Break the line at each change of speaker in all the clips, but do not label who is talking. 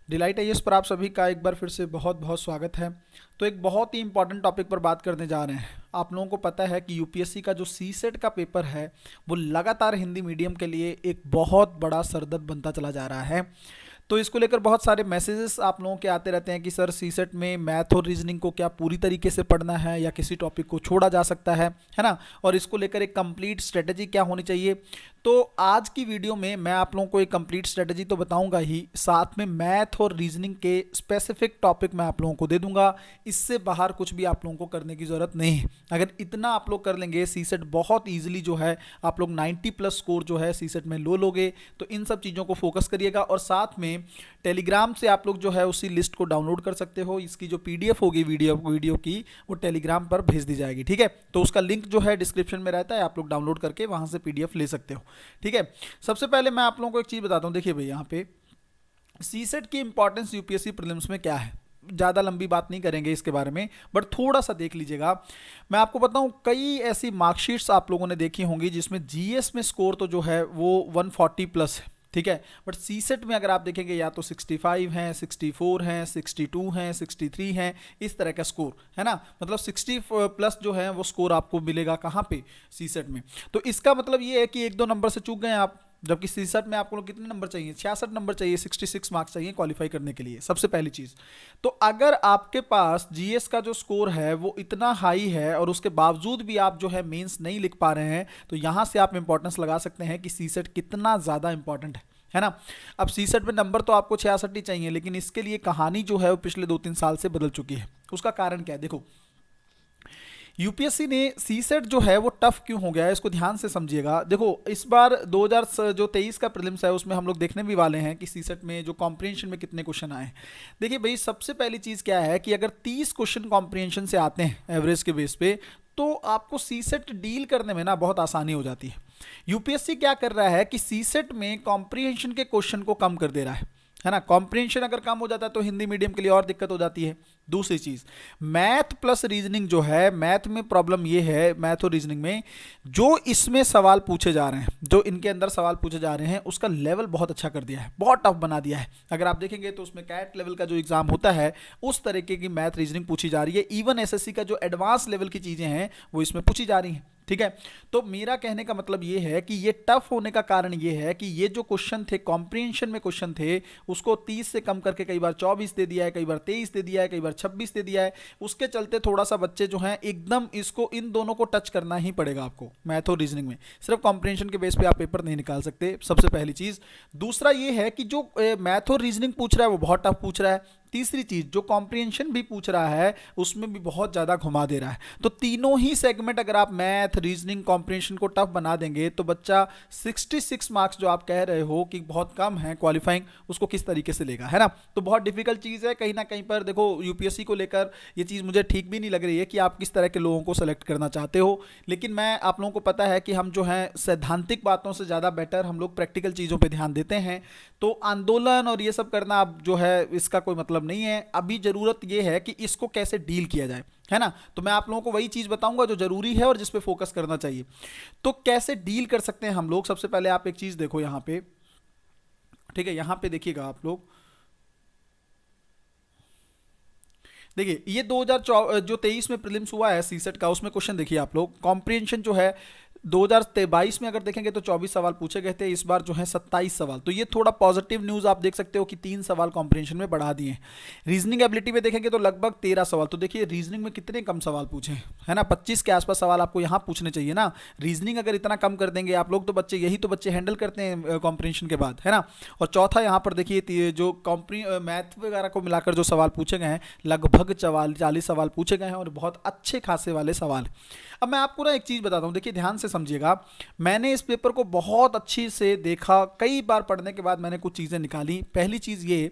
Delight IAS पर आप सभी का एक बार फिर से बहुत बहुत स्वागत है। तो एक बहुत ही इंपॉर्टेंट टॉपिक पर बात करने जा रहे हैं। आप लोगों को पता है कि यूपीएससी का जो सी सेट का पेपर है वो लगातार हिंदी मीडियम के लिए एक बहुत बड़ा सरदर्द बनता चला जा रहा है। तो इसको लेकर बहुत सारे मैसेजेस आप लोगों के आते रहते हैं कि सर सी सेट में मैथ और रीजनिंग को क्या पूरी तरीके से पढ़ना है या किसी टॉपिक को छोड़ा जा सकता है ना। और इसको लेकर एक कंप्लीट स्ट्रेटजी क्या होनी चाहिए। तो आज की वीडियो में मैं आप लोगों को एक कंप्लीट स्ट्रेटजी तो बताऊंगा ही, साथ में मैथ और रीजनिंग के स्पेसिफिक टॉपिक मैं आप लोगों को दे दूंगा। इससे बाहर कुछ भी आप लोगों को करने की ज़रूरत नहीं है। अगर इतना आप लोग कर लेंगे सी सेट बहुत ईजिली जो है आप लोग 90 प्लस स्कोर जो है सी सेट में लो लोगे। तो इन सब चीज़ों को फोकस करिएगा और साथ में टेलीग्राम से आप लोग जो है उसी लिस्ट को डाउनलोड कर सकते हो। इसकी जो पीडीएफ होगी वीडियो की वो टेलीग्राम पर भेज दी जाएगी, ठीक है। तो उसका लिंक जो है डिस्क्रिप्शन में रहता है, आप लोग डाउनलोड करके वहां से पीडीएफ ले सकते हो, ठीक है। सबसे पहले मैं आप लोगों को एक चीज़ बताता हूँ। देखिए भाई, यहाँ पे सी सेट की इंपॉर्टेंस यूपीएससी प्रीलिम्स में क्या है। ज़्यादा लंबी बात नहीं करेंगे इसके बारे में, बट थोड़ा सा देख लीजिएगा। मैं आपको बताऊं, कई ऐसी मार्कशीट्स आप लोगों ने देखी होंगी जिसमें जीएस में स्कोर तो जो है वो 140 प्लस है, ठीक है। बट सी सेट में अगर आप देखेंगे या तो 65 हैं, 64 हैं, 62 हैं, 63 हैं, इस तरह का स्कोर है ना। मतलब 60 प्लस जो है वो स्कोर आपको मिलेगा कहाँ पे, सी सेट में। तो इसका मतलब ये है कि एक दो नंबर से चूक गए आप, जबकि सी सेट में आपको कितने नंबर चाहिए, 66 नंबर चाहिए, 66 मार्क्स चाहिए क्वालिफाई करने के लिए, सबसे पहली चीज़। तो अगर आपके पास जीएस का जो स्कोर है वो इतना हाई है और उसके बावजूद भी आप जो है मेंस नहीं लिख पा रहे हैं, तो यहां से आप इंपॉर्टेंस लगा सकते हैं कि सी सेट कितना ज़्यादा इंपॉर्टेंट है ना। अब सी सेट में नंबर तो आपको 66 ही चाहिए, लेकिन इसके लिए कहानी जो है वो पिछले 2-3 साल से बदल चुकी है। उसका कारण क्या है, देखो यूपीएससी ने सी सेट जो है वो टफ क्यों हो गया है, इसको ध्यान से समझिएगा। देखो इस बार 2023 का प्रीलिम्स है उसमें हम लोग देखने भी वाले हैं कि सी सेट में जो कॉम्प्रिहेंशन में कितने क्वेश्चन आए हैं। देखिए भाई, सबसे पहली चीज़ क्या है कि अगर 30 क्वेश्चन कॉम्प्रिहेंशन से आते हैं एवरेज के बेस पे, तो आपको सी सेट डील करने में ना बहुत आसानी हो जाती है। यूपीएससी क्या कर रहा है कि सी सेट में कॉम्प्रिहेंशन के क्वेश्चन को कम कर दे रहा है ना। कॉम्प्रिहेंशन अगर कम हो जाता है तो हिंदी मीडियम के लिए और दिक्कत हो जाती है। दूसरी चीज, मैथ प्लस रीजनिंग जो है, मैथ में प्रॉब्लम ये है, मैथ और रीजनिंग में जो इसमें सवाल पूछे जा रहे हैं, जो इनके अंदर सवाल पूछे जा रहे हैं, उसका लेवल बहुत अच्छा कर दिया है, बहुत टफ बना दिया है। अगर आप देखेंगे तो उसमें कैट लेवल का जो एग्जाम होता है उस तरीके की मैथ रीजनिंग पूछी जा रही है। इवन एसएससी का जो एडवांस लेवल की चीजें हैं वो इसमें पूछी जा रही हैं, ठीक है। तो मेरा कहने का मतलब ये है कि ये टफ होने का कारण ये है कि ये जो क्वेश्चन थे, कॉम्प्रिहेंशन में क्वेश्चन थे, उसको 30 से कम करके कई बार 24 दे दिया है, कई बार 23 दे दिया है, कई बार 26 दे दिया है। उसके चलते थोड़ा सा बच्चे जो हैं एकदम इसको, इन दोनों को टच करना ही पड़ेगा आपको मैथ और रीजनिंग में। सिर्फ कॉम्प्रिहेंशन के बेस पे आप पेपर नहीं निकाल सकते, सबसे पहली चीज। दूसरा ये है कि जो मैथ और रीजनिंग पूछ रहा है वो बहुत टफ पूछ रहा है। तीसरी चीज, जो कॉम्प्रिहेंशन भी पूछ रहा है उसमें भी बहुत ज्यादा घुमा दे रहा है। तो तीनों ही सेगमेंट अगर आप मैथ, रीजनिंग, कॉम्प्रिहेंशन को टफ बना देंगे तो बच्चा 66 मार्क्स जो आप कह रहे हो कि बहुत कम है क्वालिफाइंग, उसको किस तरीके से लेगा, है ना। तो बहुत डिफिकल्ट चीज है कहीं ना कहीं पर। देखो यूपीएससी को लेकर ये चीज मुझे ठीक भी नहीं लग रही है कि आप किस तरह के लोगों को सेलेक्ट करना चाहते हो। लेकिन मैं, आप लोगों को पता है कि हम जो है सैद्धांतिक बातों से ज्यादा बेटर हम लोग प्रैक्टिकल चीजों पर ध्यान देते हैं। तो आंदोलन और ये सब करना अब जो है इसका कोई मतलब नहीं है। अभी जरूरत यह है कि इसको कैसे डील किया जाए, है ना। तो मैं आप लोगों को वही चीज बताऊंगा जो जरूरी है और जिस पे फोकस करना चाहिए। तो कैसे डील कर सकते हैं हम लोग, सबसे पहले आप एक चीज देखो यहाँ पे, ठीक है। यहाँ पे देखिएगा आप लोग, देखिए ये 2023 में प्रीलिम्स हुआ है सी सेट का, उसमें क्वेश्चन देखिए आप लोग। कॉम्प्रिहेंशन जो है 2022 में अगर देखेंगे तो 24 सवाल पूछे गए थे, इस बार जो है 27 सवाल। तो ये थोड़ा पॉजिटिव न्यूज आप देख सकते हो कि 3 सवाल कॉम्प्रिहेंशन में बढ़ा दिए हैं। रीजनिंग एबिलिटी में देखेंगे तो लगभग 13 सवाल। तो देखिए रीजनिंग में कितने कम सवाल पूछे, है ना। 25 के आसपास सवाल आपको यहाँ पूछने चाहिए ना। रीजनिंग अगर इतना कम कर देंगे आप लोग तो बच्चे, यही तो बच्चे हैंडल करते हैं कॉम्प्रिहेंशन के बाद, है ना। और चौथा यहाँ पर देखिए जो मैथ वगैरह को मिलाकर जो सवाल पूछे गए हैं, लगभग 40 सवाल पूछे गए हैं और बहुत अच्छे खासे वाले सवाल। अब मैं आपको ना एक चीज बताता हूँ, देखिए ध्यान से समझिएगा। मैंने इस पेपर को बहुत अच्छी से देखा, कई बार पढ़ने के बाद मैंने कुछ चीजें निकाली। पहली चीज ये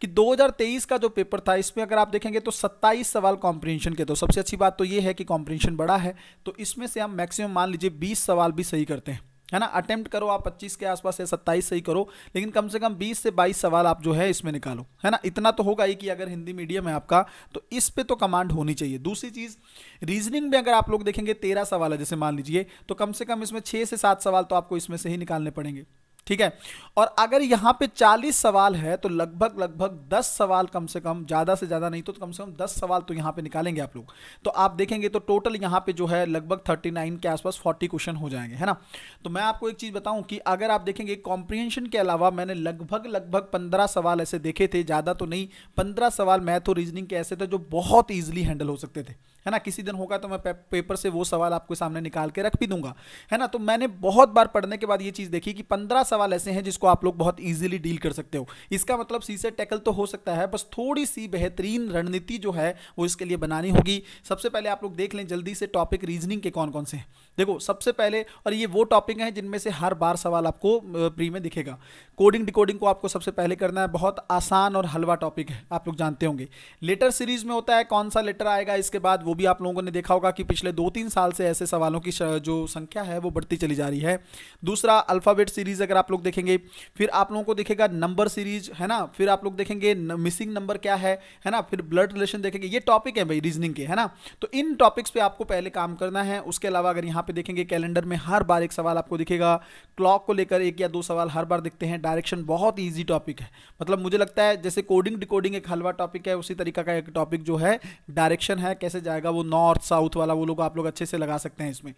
कि 2023 का जो पेपर था इसमें अगर आप देखेंगे तो 27 सवाल कॉम्प्रिहेंशन के। तो सबसे अच्छी बात तो ये है कि कॉम्प्रिहेंशन बड़ा है, तो इसमें से हम मैक्सिमम मान लीजिए 20 सवाल भी सही करते हैं, है ना। अटेम्प्ट करो आप 25 के आसपास या 27 सही करो, लेकिन कम से कम 20 से 22 सवाल आप जो है इसमें निकालो, है ना। इतना तो होगा ही कि अगर हिंदी मीडियम है आपका तो इस पे तो कमांड होनी चाहिए। दूसरी चीज, रीजनिंग में अगर आप लोग देखेंगे 13 सवाल है जैसे मान लीजिए, तो कम से कम इसमें 6 से 7 सवाल तो आपको इसमें से ही निकालने पड़ेंगे, ठीक है। और अगर यहाँ पे 40 सवाल है तो लगभग लगभग 10 सवाल कम से कम, ज़्यादा से ज़्यादा नहीं तो कम से कम 10 सवाल तो यहाँ पे निकालेंगे आप लोग। तो आप देखेंगे तो टोटल यहाँ पे जो है लगभग 39 के आसपास 40 क्वेश्चन हो जाएंगे, है ना। तो मैं आपको एक चीज़ बताऊं कि अगर आप देखेंगे कॉम्प्रिहेंशन के अलावा मैंने लगभग लगभग 15 सवाल ऐसे देखे थे, ज़्यादा तो नहीं, 15 सवाल मैथ और रीजनिंग के ऐसे थे जो बहुत ईजिली हैंडल हो सकते थे, है ना। किसी दिन होगा तो मैं पेपर से वो सवाल आपके सामने निकाल के रख भी दूंगा, है ना। तो मैंने बहुत बार पढ़ने के बाद ये चीज़ देखी कि 15 सवाल ऐसे हैं जिसको आप लोग बहुत इजीली डील कर सकते हो। इसका मतलब सीसेट टैकल तो हो सकता है, बस थोड़ी सी बेहतरीन रणनीति जो है वो इसके लिए बनानी होगी। सबसे पहले आप लोग देख लें जल्दी से टॉपिक रीजनिंग के कौन कौन से हैं। देखो सबसे पहले, और ये वो टॉपिक हैं जिनमें से हर बार सवाल आपको प्री में दिखेगा। कोडिंग डिकोडिंग को आपको सबसे पहले करना है, बहुत आसान और हलवा टॉपिक है, आप लोग जानते होंगे। लेटर सीरीज में होता है कौन सा लेटर आएगा इसके बाद, वो भी आप लोगों ने देखा होगा कि पिछले 2-3 साल से ऐसे सवालों की जो संख्या है वो बढ़ती चली जा रही है। दूसरा अल्फाबेट सीरीज अगर आप लोग देखेंगे, फिर आप लोगों को दिखेगा नंबर सीरीज, है ना। फिर आप लोग देखेंगे मिसिंग नंबर क्या है ना। फिर ब्लड रिलेशन देखेंगे। ये टॉपिक है भाई रीजनिंग के, है ना। तो इन टॉपिक्स पे आपको पहले काम करना है। उसके अलावा अगर यहाँ पे देखेंगे कैलेंडर में हर बार एक सवाल आपको दिखेगा, क्लॉक को लेकर 1 या 2 सवाल हर बार दिखते हैं। डायरेक्शन बहुत ईजी टॉपिक है, मतलब मुझे लगता है जैसे कोडिंग डिकोडिंग एक हलवा टॉपिक है, उसी तरीका का एक टॉपिक जो है डायरेक्शन है, कैसे जाएगा वो नॉर्थ साउथ वाला, वो लोग आप लोग अच्छे से लगा सकते हैं इसमें।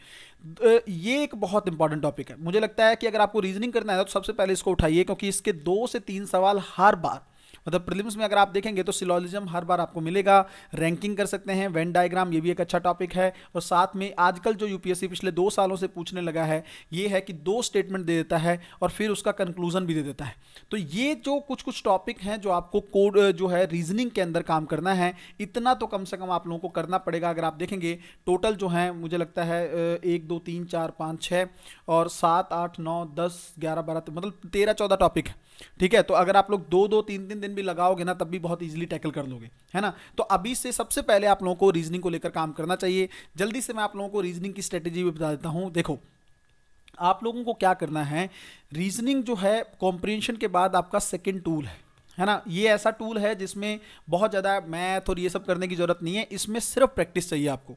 ये एक बहुत इंपॉर्टेंट टॉपिक है। मुझे लगता है कि अगर आपको रीजनिंग करना है तो सबसे पहले इसको उठाइए, क्योंकि इसके 2 से 3 सवाल हर बार, मतलब प्रीलिम्स में अगर आप देखेंगे तो सिलोजिज्म हर बार आपको मिलेगा। रैंकिंग कर सकते हैं, वेन डायग्राम, ये भी एक अच्छा टॉपिक है। और साथ में आजकल जो यूपीएससी पिछले 2 सालों से पूछने लगा है ये है कि 2 स्टेटमेंट दे देता है और फिर उसका कंक्लूजन भी दे देता है। तो ये जो कुछ कुछ टॉपिक हैं जो आपको कोड जो है रीजनिंग के अंदर काम करना है, इतना तो कम से कम आप लोगों को करना पड़ेगा। अगर आप देखेंगे टोटल जो है मुझे लगता है 1 2 3 4 5 6 और 7 8 9 10 11 12 मतलब 13-14 टॉपिक है, ठीक है। तो अगर आप लोग 2-2 3-3 दिन भी लगाओगे ना तब भी बहुत इजीली टैकल कर लोगे, है ना। तो अभी से सबसे पहले आप लोगों को रीजनिंग को लेकर काम करना चाहिए। जल्दी से मैं आप लोगों को रीजनिंग की स्ट्रेटेजी भी बता देता हूं। देखो आप लोगों को क्या करना है, रीजनिंग जो है कॉम्प्रिहेंशन के बाद आपका सेकंड टूल है ना। ये ऐसा टूल है जिसमें बहुत ज़्यादा मैथ और ये सब करने की जरूरत नहीं है, इसमें सिर्फ प्रैक्टिस चाहिए आपको,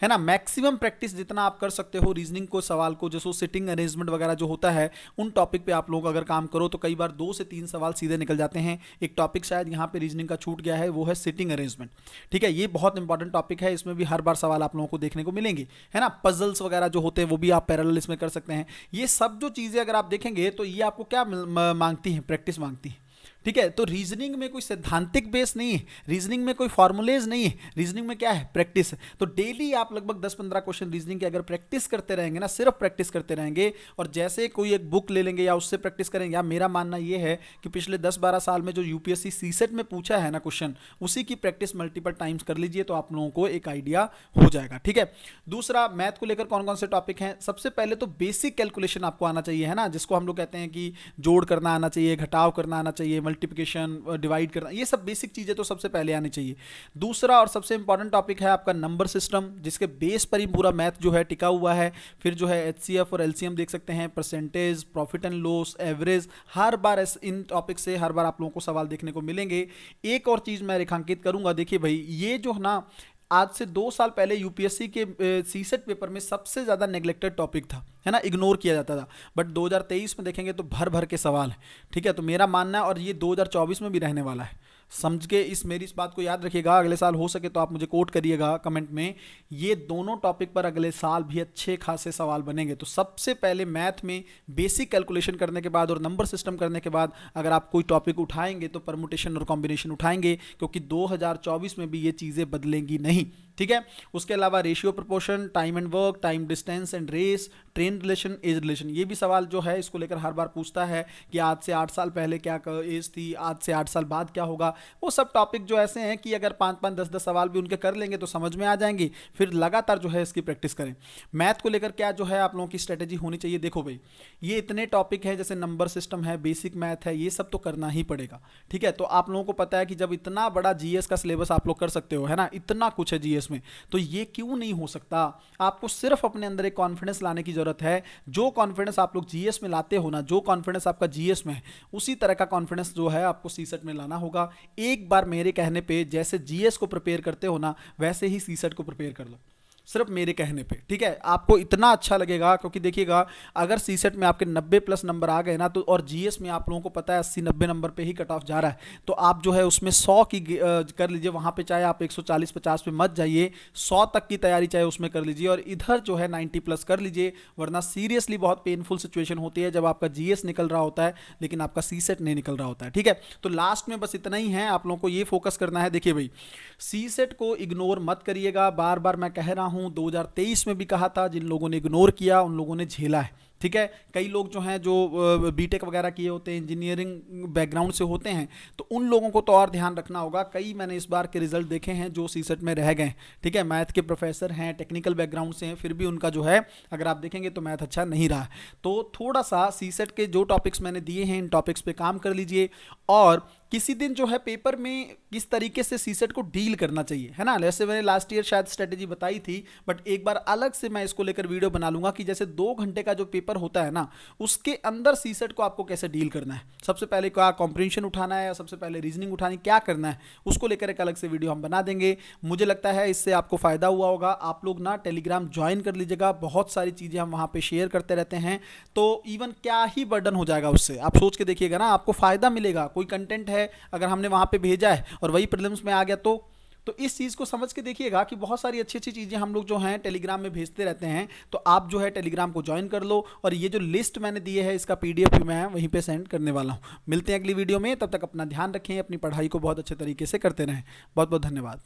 है ना। मैक्सिमम प्रैक्टिस जितना आप कर सकते हो रीजनिंग को, सवाल को, जैसे सिटिंग अरेंजमेंट वगैरह जो होता है उन टॉपिक पे आप लोग अगर काम करो तो कई बार 2 से 3 सवाल सीधे निकल जाते हैं। एक टॉपिक शायद यहाँ पे रीजनिंग का छूट गया है, वो है सिटिंग अरेंजमेंट, ठीक है। ये बहुत इंपॉर्टेंट टॉपिक है, इसमें भी हर बार सवाल आप लोगों को देखने को मिलेंगे, है ना। पजल्स वगैरह जो होते हैं वो भी आप पैरेलल इसमें कर सकते हैं। ये सब जो चीज़ें अगर आप देखेंगे तो ये आपको क्या मांगती हैं, प्रैक्टिस मांगती है, ठीक है। तो रीजनिंग में कोई सैद्धांतिक बेस नहीं है, रीजनिंग में कोई फॉर्मूलेज नहीं है, रीजनिंग में क्या है, प्रैक्टिस है। तो डेली आप लगभग 10-15 क्वेश्चन रीजनिंग के अगर प्रैक्टिस करते रहेंगे ना, सिर्फ प्रैक्टिस करते रहेंगे, और जैसे कोई एक बुक ले लेंगे या उससे प्रैक्टिस करेंगे, या मेरा मानना ये है कि पिछले 10-12 साल में जो यूपीएससी सीसेट में पूछा है ना क्वेश्चन, उसी की प्रैक्टिस मल्टीपल टाइम्स कर लीजिए तो आप लोगों को एक आइडिया हो जाएगा, ठीक है। दूसरा, मैथ को लेकर कौन कौन से टॉपिक हैं। सबसे पहले तो बेसिक कैलकुलेशन आपको आना चाहिए, है ना, जिसको हम लोग कहते हैं कि जोड़ करना आना चाहिए, घटाव करना आना चाहिए, मल्टीप्लिकेशन, डिवाइड करना, ये सब बेसिक चीजें तो सबसे पहले आनी चाहिए। दूसरा और सबसे इंपॉर्टेंट टॉपिक है आपका नंबर सिस्टम, जिसके बेस पर ही पूरा मैथ जो है टिका हुआ है। फिर जो है एचसीएफ और एलसीएम देख सकते हैं, percentage, profit and loss, average, her bar in topic से हर बार आप लोगों को सवाल देखने को मिलेंगे। एक और चीज मैं रेखांकित करूंगा, देखिए भाई, ये जो ना आज से 2 साल पहले यूपीएससी के सीसेट पेपर में सबसे ज़्यादा नेग्लेक्टेड टॉपिक था, है ना, इग्नोर किया जाता था। बट 2023 में देखेंगे तो भर भर के सवाल है, ठीक है। तो मेरा मानना है, और ये 2024 में भी रहने वाला है, समझ के मेरी इस बात को याद रखिएगा। अगले साल हो सके तो आप मुझे कोट करिएगा कमेंट में, ये दोनों टॉपिक पर अगले साल भी अच्छे खासे सवाल बनेंगे। तो सबसे पहले मैथ में बेसिक कैलकुलेशन करने के बाद और नंबर सिस्टम करने के बाद अगर आप कोई टॉपिक उठाएंगे तो परमुटेशन और कॉम्बिनेशन उठाएंगे, क्योंकि 2024 में भी ये चीज़ें बदलेंगी नहीं, ठीक है। उसके अलावा ratio proportion, time and work, time distance and race, train relation, age relation, ये भी सवाल जो है इसको लेकर हर बार पूछता है कि आज से 8 साल पहले क्या एज थी, आज से 8 साल बाद क्या होगा। वो सब टॉपिक जो ऐसे हैं कि अगर 5-5 10-10 सवाल भी उनके कर लेंगे तो समझ में आ जाएंगे। फिर लगातार जो है इसकी प्रैक्टिस करें। मैथ को लेकर क्या जो है आप लोगों की स्ट्रेटेजी होनी चाहिए। देखो भाई, ये इतने टॉपिक है, जैसे नंबर सिस्टम है, बेसिक मैथ है, ये सब तो करना ही पड़ेगा, ठीक है। तो आप लोगों को पता है कि जब इतना बड़ा जीएस का सिलेबस आप लोग कर सकते हो, है ना, इतना कुछ है जीएस में, तो ये क्यों नहीं हो सकता। आपको सिर्फ अपने अंदर एक कॉन्फिडेंस लाने की जरूरत है। जो कॉन्फिडेंस आप लोग जीएस में लाते हो ना, जो कॉन्फिडेंस आपका जीएस में है, उसी तरह का कॉन्फिडेंस जो है आपको सीसेट में लाना होगा। एक बार मेरे कहने पे जैसे जीएस को प्रिपेयर करते हो ना, वैसे ही सीसेट को प्रिपेयर कर लो। सिर्फ मेरे कहने पे, ठीक है। आपको इतना अच्छा लगेगा क्योंकि देखिएगा, अगर सी सेट में आपके 90 प्लस नंबर आ गए ना, तो और जीएस में आप लोगों को पता है 80-90 नंबर पे ही कट ऑफ जा रहा है, तो आप जो है उसमें 100 की कर लीजिए। वहां पे चाहे आप 140-50 पे मत जाइए, 100 तक की तैयारी चाहे उसमें कर लीजिए, और इधर जो है 90 प्लस कर लीजिए। वरना सीरियसली बहुत पेनफुल सिचुएशन होती है जब आपका जीएस निकल रहा होता है लेकिन आपका सी सेट नहीं निकल रहा होता है, ठीक है। तो लास्ट में बस इतना ही है, आप लोगों को ये फोकस करना है। देखिए भाई, सी सेट को इग्नोर मत करिएगा, बार बार मैं कह रहा हूं, 2023 में भी कहा था, जिन लोगों ने इग्नोर किया उन लोगों ने झेला है, ठीक है। कई लोग जो हैं जो बीटेक वगैरह किए होते हैं, इंजीनियरिंग बैकग्राउंड से होते हैं, तो उन लोगों को तो और ध्यान रखना होगा। कई मैंने इस बार के रिजल्ट देखे हैं जो सीसेट में रह गए, ठीक है। मैथ के प्रोफेसर हैं, टेक्निकल बैकग्राउंड से हैं, फिर भी उनका जो है अगर आप देखेंगे तो मैथ अच्छा नहीं रहा। तो थोड़ा सा सीसेट के जो टॉपिक्स मैंने दिए हैं इन टॉपिक्स पे काम कर लीजिए, और किसी दिन जो है पेपर में किस तरीके से सीसेट को डील करना चाहिए, है ना। जैसे मैंने लास्ट ईयर शायद स्ट्रेटेजी बताई थी, बट एक बार अलग से मैं इसको लेकर वीडियो बना लूंगा कि जैसे 2 घंटे का जो पेपर होता है ना, उसके अंदर सीसेट को आपको कैसे डील करना है, सबसे पहले क्या कॉम्प्रिहेंशन उठाना है या सबसे पहले रीजनिंग उठानी, क्या करना है, उसको लेकर एक अलग से वीडियो हम बना देंगे। मुझे लगता है इससे आपको फायदा हुआ होगा। आप लोग ना टेलीग्राम ज्वाइन कर लीजिएगा, बहुत सारी चीजें हम वहां पे शेयर करते रहते हैं, तो इवन क्या ही बर्डन हो जाएगा उससे, आप सोच के देखिएगा ना, आपको फायदा मिलेगा। कोई कंटेंट है अगर हमने वहां पे भेजा है और वही प्रीलिम्स में आ गया, तो इस चीज़ को समझ के देखिएगा कि बहुत सारी अच्छी अच्छी चीज़ें हम लोग जो हैं टेलीग्राम में भेजते रहते हैं। तो आप जो है टेलीग्राम को ज्वाइन कर लो, और ये जो लिस्ट मैंने दी है इसका पीडीएफ भी मैं वहीं पे सेंड करने वाला हूँ। मिलते हैं अगली वीडियो में, तब तक अपना ध्यान रखें, अपनी पढ़ाई को बहुत अच्छे तरीके से करते रहें। बहुत बहुत धन्यवाद।